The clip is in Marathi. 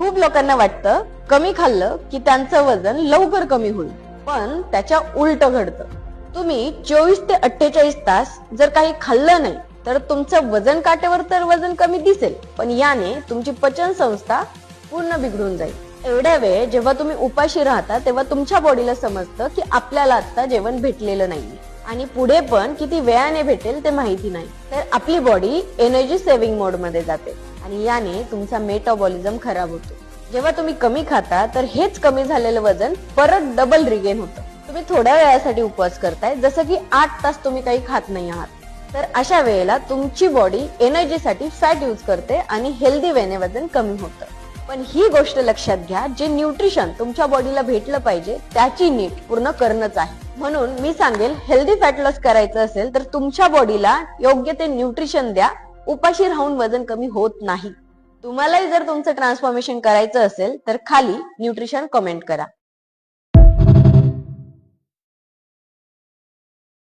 खूप लोकांना वाटतं कमी खाल्लं की त्यांचं वजन लवकर कमी होईल, पण त्याच्या उलट घडतं. तुम्ही 24 ते 48 तास जर काही खाल्लं नाही तर तुमचं वजन काट्यावर तर वजन कमी दिसेल, पण याने तुमची पचन संस्था पूर्ण बिघडून जाईल. एवढ्या वेळ जेव्हा तुम्ही उपाशी राहता तेव्हा तुमच्या बॉडीला समजतं की आपल्याला आता जेवण भेटलेलं नाही आणि पुढे पण किती वेळाने भेटेल ते माहिती नाही. तर आपली बॉडी एनर्जी सेव्हिंग मोड मध्ये जाते आणि याने तुमचा मेटाबॉलिझम खराब होतो. जेव्हा तुम्ही कमी खाता तर हेच कमी झालेलं वजन परत डबल रिगेन होतं. तुम्ही थोड्या वेळासाठी उपवास करताय, जसं की 8 तास तुम्ही काही खात नाही आहात, तर अशा वेळेला तुमची बॉडी एनर्जीसाठी फॅट यूज करते आणि हेल्दी वेने वजन कमी होतं. पण ही गोष्ट लक्षात घ्या, जे न्यूट्रिशन तुमच्या बॉडीला भेटलं पाहिजे त्याची नीट पूर्ण करणंच आहे. म्हणून मी सांगेल, हेल्दी फॅट लॉस करायचं असेल तर तुमच्या बॉडीला योग्य ते न्यूट्रिशन द्या. उपाशी राहून वजन कमी होत नाही. तुम्हालाही जर तुमचं ट्रान्सफॉर्मेशन करायचं असेल तर खाली न्यूट्रिशन कमेंट करा.